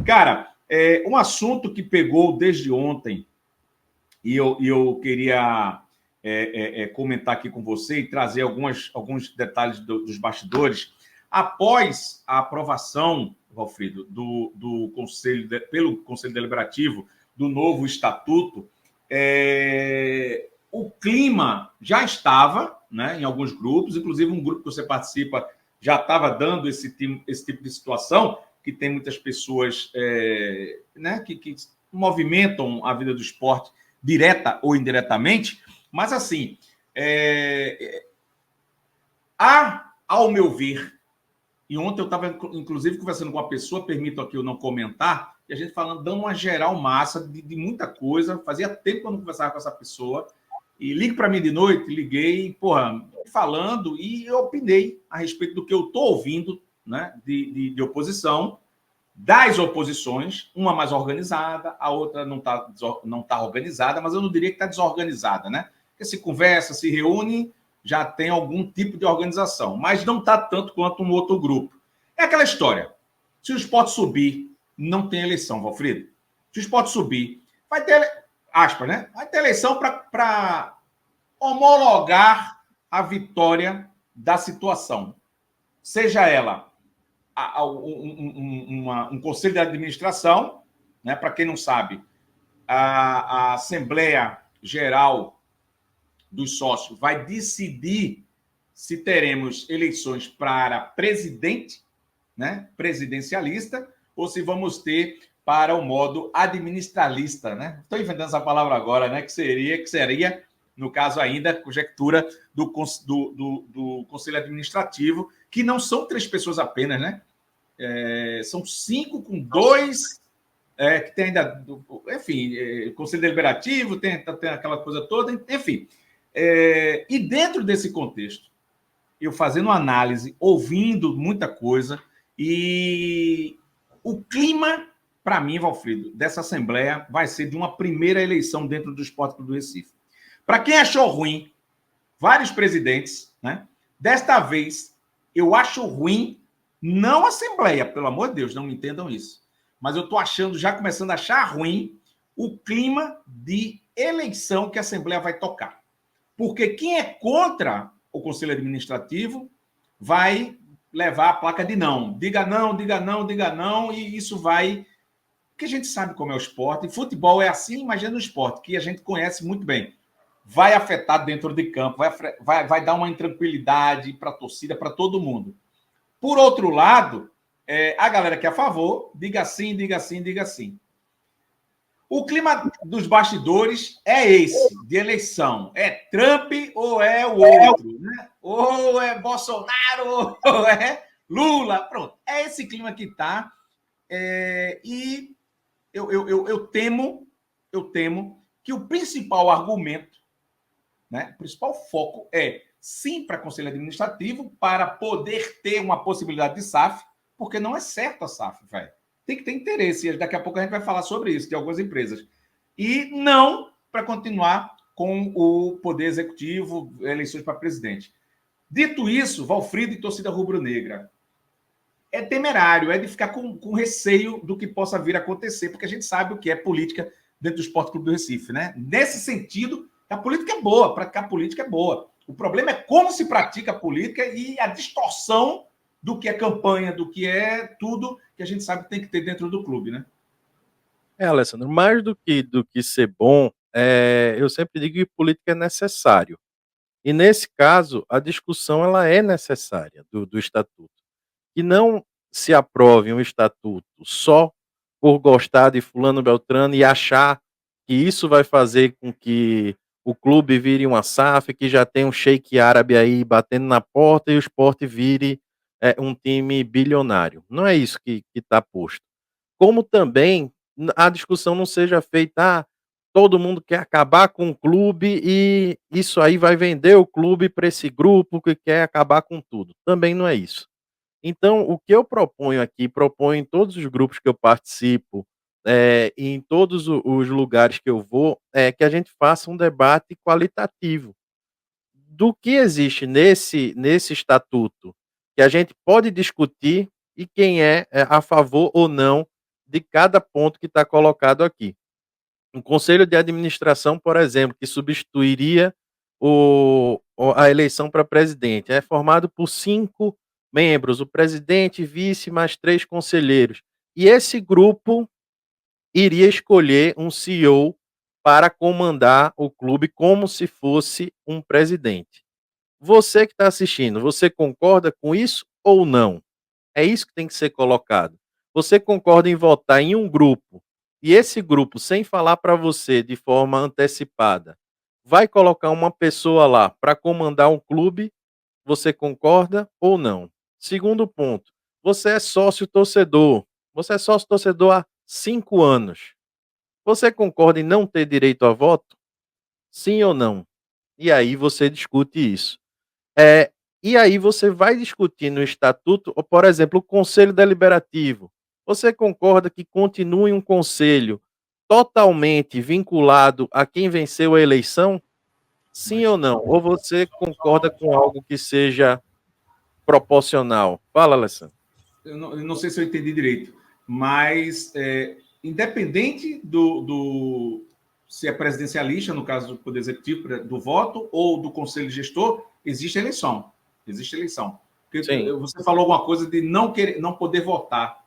Cara, um assunto que pegou desde ontem, e eu queria comentar aqui com você e trazer alguns detalhes dos bastidores. Após a aprovação, Valfrido, pelo Conselho Deliberativo do novo estatuto, o clima já estava, né, em alguns grupos, inclusive um grupo que você participa já estava dando esse tipo de situação, que tem muitas pessoas né, que movimentam a vida do esporte direta ou indiretamente, mas assim, ao meu ver, e ontem eu estava, inclusive, conversando com uma pessoa, permito aqui eu não comentar, e a gente falando, dando uma geral massa de muita coisa, fazia tempo que eu não conversava com essa pessoa, e ligue para mim de noite, liguei, porra, falando, e eu opinei a respeito do que eu estou ouvindo, né, de oposição, das oposições, uma mais organizada, a outra não tá organizada, mas eu não diria que está desorganizada, né? Porque se conversa, se reúne, já tem algum tipo de organização, mas não está tanto quanto um outro grupo. É aquela história. Se o esporte subir, não tem eleição, Valfrido. Se o esporte subir, vai ter, aspas, né? Vai ter eleição para homologar a vitória da situação. Seja ela um conselho de administração, né? Para quem não sabe, a Assembleia Geral dos Sócios vai decidir se teremos eleições para presidente, né? Presidencialista, ou se vamos ter para o modo administralista, né? Estou inventando essa palavra agora, né? Que seria, no caso ainda, conjectura do Conselho Administrativo, que não são 3 pessoas apenas, né? São 5 com 2, que tem ainda, enfim, Conselho Deliberativo, tem aquela coisa toda, enfim. E dentro desse contexto, eu fazendo análise, ouvindo muita coisa, e o clima, para mim, Valfrido, dessa Assembleia vai ser de uma primeira eleição dentro do Esporte Clube do Recife. Para quem achou ruim, vários presidentes, né? Desta vez, eu acho ruim, não a Assembleia, pelo amor de Deus, não me entendam isso, mas eu estou achando, já começando a achar ruim, o clima de eleição que a Assembleia vai tocar. Porque quem é contra o Conselho Administrativo vai levar a placa de não. Diga não, diga não, diga não, e isso vai... Porque a gente sabe como é o esporte, e futebol é assim, imagina o esporte, que a gente conhece muito bem. Vai afetar dentro de campo, vai dar uma intranquilidade para a torcida, para todo mundo. Por outro lado, a galera que é a favor, diga sim, diga sim, diga sim. O clima dos bastidores é esse, de eleição. É Trump ou é o outro? Né? Ou é Bolsonaro ou é Lula? Pronto, é esse clima que está. E eu temo que o principal argumento, né, o principal foco é sim para Conselho Administrativo, para poder ter uma possibilidade de SAF, porque não é certo a SAF, velho. Tem que ter interesse, e daqui a pouco a gente vai falar sobre isso, de algumas empresas. E não para continuar com o Poder Executivo, eleições para presidente. Dito isso, Valfrido e torcida rubro-negra, é temerário, é de ficar com receio do que possa vir a acontecer, porque a gente sabe o que é política dentro do Esporte Clube do Recife, né? Nesse sentido, a política é boa, praticar política é boa. O problema é como se pratica a política e a distorção do que é campanha, do que é tudo que a gente sabe que tem que ter dentro do clube, né? Alessandro, mais do que ser bom, eu sempre digo que política é necessário. E nesse caso, a discussão ela é necessária do estatuto. Que não se aprove um estatuto só por gostar de fulano Beltrano e achar que isso vai fazer com que o clube vire uma SAF, que já tem um sheik árabe aí batendo na porta e o Sport vire um time bilionário. Não é isso que está posto. Como também a discussão não seja feita, todo mundo quer acabar com o clube e isso aí vai vender o clube para esse grupo que quer acabar com tudo. Também não é isso. Então, o que eu proponho aqui, proponho em todos os grupos que eu participo, e em todos os lugares que eu vou, é que a gente faça um debate qualitativo do que existe nesse estatuto, que a gente pode discutir e quem é a favor ou não de cada ponto que está colocado aqui. Um conselho de administração, por exemplo, que substituiria a eleição para presidente, é formado por 5 membros, o presidente, vice, mais 3 conselheiros. E esse grupo iria escolher um CEO para comandar o clube como se fosse um presidente. Você que está assistindo, você concorda com isso ou não? É isso que tem que ser colocado. Você concorda em votar em um grupo e esse grupo, sem falar para você de forma antecipada, vai colocar uma pessoa lá para comandar um clube? Você concorda ou não? Segundo ponto, você é sócio torcedor. Você é sócio torcedor há 5 anos. Você concorda em não ter direito a voto? Sim ou não? E aí você discute isso. E aí você vai discutir no estatuto, ou, por exemplo, o conselho deliberativo. Você concorda que continue um conselho totalmente vinculado a quem venceu a eleição? Sim ou não? Ou você concorda com algo que seja proporcional? Fala, Alessandro. Eu não sei se eu entendi direito, mas independente se é presidencialista, no caso do Poder Executivo, do voto, ou do Conselho Gestor, existe eleição. Existe eleição. Porque você falou alguma coisa de não poder votar.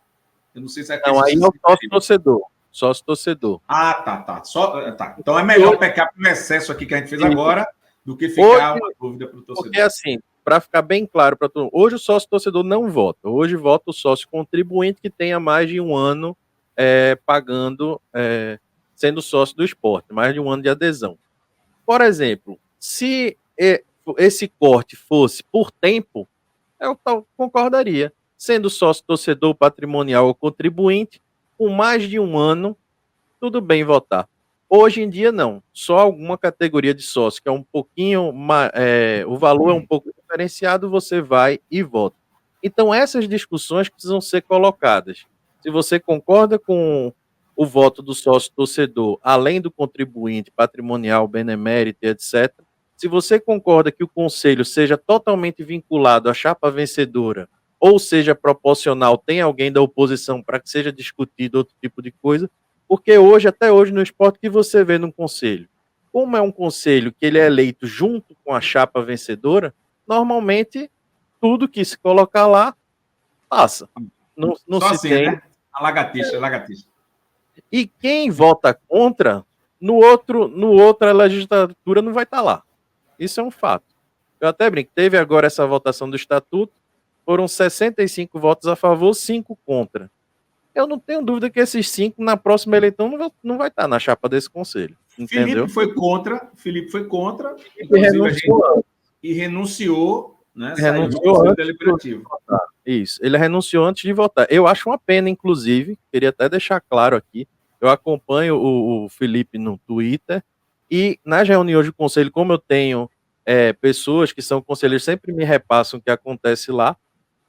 Eu não sei se é Não, aí é o sócio-torcedor. Sócio-torcedor. Ah, tá. Tá. Então é melhor pecar pelo excesso aqui que a gente fez agora do que ficar uma dúvida para o torcedor. Porque assim, para ficar bem claro para todo mundo, hoje o sócio-torcedor não vota. Hoje vota o sócio-contribuinte que tenha mais de um ano pagando, sendo sócio do esporte, mais de um ano de adesão. Por exemplo, se esse corte fosse por tempo, eu concordaria. Sendo sócio-torcedor, patrimonial ou contribuinte, com mais de um ano, tudo bem votar. Hoje em dia, não. Só alguma categoria de sócio, que é um pouquinho, o valor é um pouco diferenciado, você vai e vota. Então, essas discussões precisam ser colocadas. Se você concorda com o voto do sócio-torcedor, além do contribuinte, patrimonial, benemérito, etc., se você concorda que o conselho seja totalmente vinculado à chapa vencedora, ou seja proporcional, tem alguém da oposição para que seja discutido outro tipo de coisa, porque hoje, até hoje, no esporte, que você vê num conselho? Como é um conselho que ele é eleito junto com a chapa vencedora, normalmente, tudo que se colocar lá, passa. Não Só se assim, tem... né? A lagartixa. E quem vota contra, no outra legislatura não vai estar lá. Isso é um fato. Eu até brinco, teve agora essa votação do estatuto, foram 65 votos a favor, 5 contra. Eu não tenho dúvida que esses 5 na próxima eleição não vai estar na chapa desse conselho. Entendeu? Felipe foi contra, e renunciou, né? Renunciou antes deliberativo. De votar. Isso, ele renunciou antes de votar. Eu acho uma pena, inclusive, queria até deixar claro aqui, eu acompanho o Felipe no Twitter e nas reuniões do conselho, como eu tenho pessoas que são conselheiros, sempre me repassam o que acontece lá,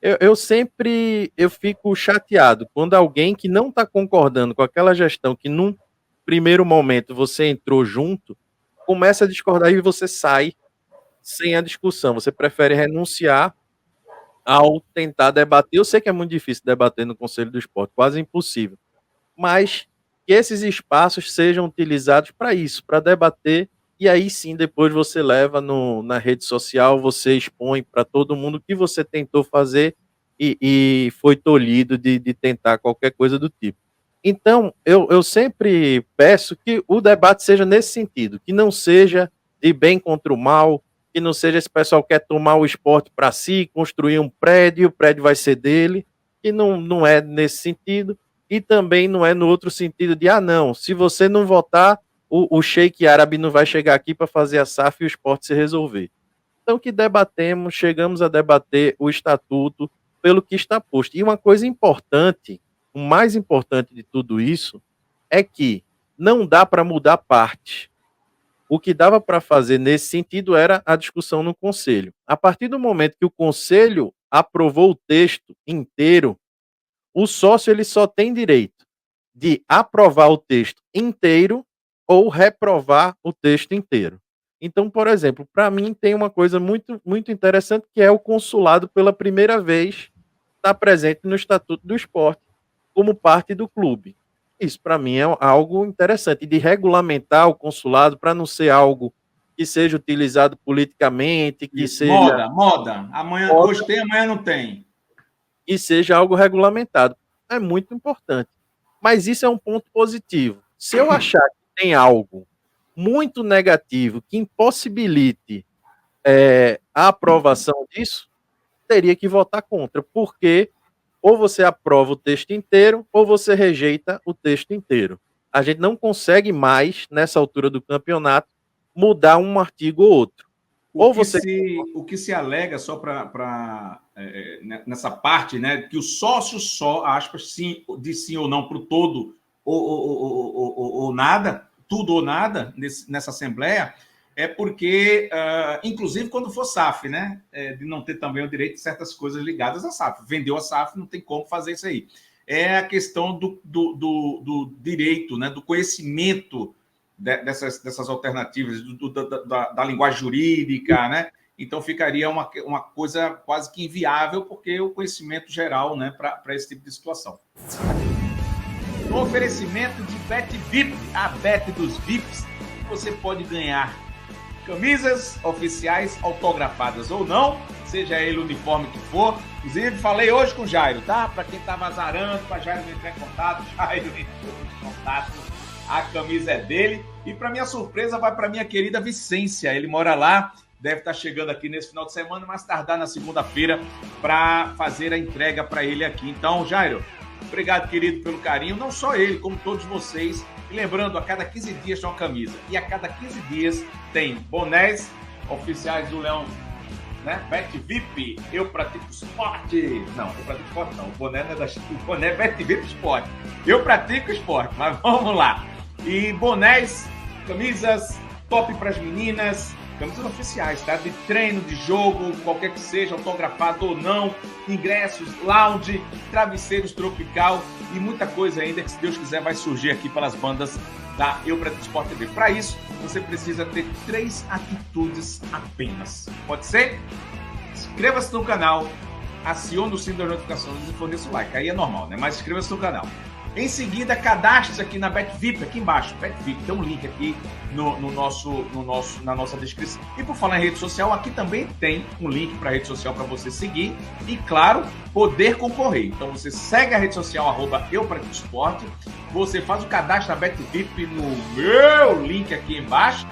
eu sempre fico chateado quando alguém que não está concordando com aquela gestão que num primeiro momento você entrou junto, começa a discordar e você sai sem a discussão. Você prefere renunciar ao tentar debater. Eu sei que é muito difícil debater no Conselho do Esporte, quase impossível. Mas que esses espaços sejam utilizados para isso, para debater, e aí sim, depois você leva na rede social, você expõe para todo mundo o que você tentou fazer e foi tolhido de tentar qualquer coisa do tipo. Então, eu sempre peço que o debate seja nesse sentido, que não seja de bem contra o mal, que não seja esse pessoal que quer tomar o esporte para si, construir um prédio, o prédio vai ser dele, que não é nesse sentido, e também não é no outro sentido de, não, se você não votar, o sheik árabe não vai chegar aqui para fazer a SAF e o esporte se resolver. Então que chegamos a debater o estatuto pelo que está posto. E uma coisa importante, o mais importante de tudo isso, é que não dá para mudar parte. O que dava para fazer nesse sentido era a discussão no conselho. A partir do momento que o conselho aprovou o texto inteiro, o sócio ele só tem direito de aprovar o texto inteiro ou reprovar o texto inteiro. Então, por exemplo, para mim tem uma coisa muito, muito interessante que é o consulado pela primeira vez estar presente no Estatuto do Esporte. como parte do clube. Isso, para mim, é algo interessante, de regulamentar o consulado para não ser algo que seja utilizado politicamente, que Isso, seja moda. Amanhã, hoje tem, amanhã não tem. que seja algo regulamentado. É muito importante. Mas isso é um ponto positivo. Se eu achar que tem algo muito negativo que impossibilite a aprovação disso, teria que votar contra, porque ou você aprova o texto inteiro ou você rejeita o texto inteiro. A gente não consegue mais, nessa altura do campeonato, mudar um artigo ou outro. O que se alega, só nessa parte, né, que o sócio só, aspas, sim, de sim ou não para o todo ou nada, tudo ou nada nessa Assembleia, é porque, inclusive quando for SAF, né, de não ter também o direito de certas coisas ligadas à SAF. Vendeu a SAF, não tem como fazer isso aí. É a questão do direito, né, do conhecimento dessas alternativas, da linguagem jurídica, né? Então ficaria uma coisa quase que inviável, porque o conhecimento geral, né, para esse tipo de situação. No oferecimento de BetVip, a Bet dos VIPs, você pode ganhar camisas oficiais autografadas ou não, seja ele o uniforme que for. Inclusive, falei hoje com o Jairo, tá? Para quem estava azarando, para Jairo entrar em contato, Jairo entrou em contato. A camisa é dele. E, para minha surpresa, vai para minha querida Vicência. Ele mora lá, deve estar chegando aqui nesse final de semana, mas tardar na segunda-feira para fazer a entrega para ele aqui. Então, Jairo, obrigado, querido, pelo carinho. Não só ele, como todos vocês. E lembrando, a cada 15 dias tem uma camisa. E a cada 15 dias tem bonés oficiais do Leão, né? BetVip, eu pratico esporte. Não, eu pratico esporte não. O boné não é o boné é BetVip Esporte. Eu pratico esporte, mas vamos lá. E bonés, camisas top para as meninas, camisas oficiais, tá? De treino, de jogo, qualquer que seja, autografado ou não, ingressos, lounge, travesseiros tropical e muita coisa ainda que, se Deus quiser, vai surgir aqui pelas bandas da Eu Pratico Esporte TV. Para isso, você precisa ter 3 atitudes apenas. Pode ser? Inscreva-se no canal, acione o sino das notificações e forneça o like. Aí é normal, né? Mas inscreva-se no canal. Em seguida, cadastre-se aqui na BetVip, aqui embaixo, BetVip, tem um link aqui na nossa descrição. E por falar em rede social, aqui também tem um link para a rede social para você seguir e, claro, poder concorrer. Então você segue a rede social, @EuPraticoEsporte, você faz o cadastro na BetVip no meu link aqui embaixo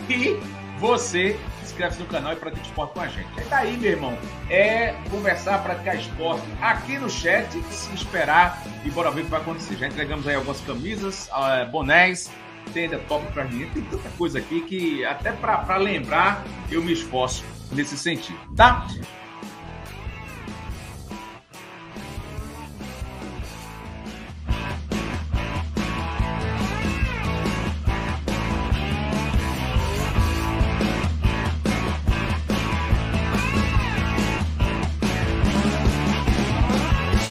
e você inscreve-se no canal e pratica esporte com a gente. E daí, meu irmão, é conversar, praticar esporte aqui no chat, se esperar e bora ver o que vai acontecer. Já entregamos aí algumas camisas, bonés, tenda top pra mim. Tem tanta coisa aqui que até para lembrar eu me esforço nesse sentido, tá?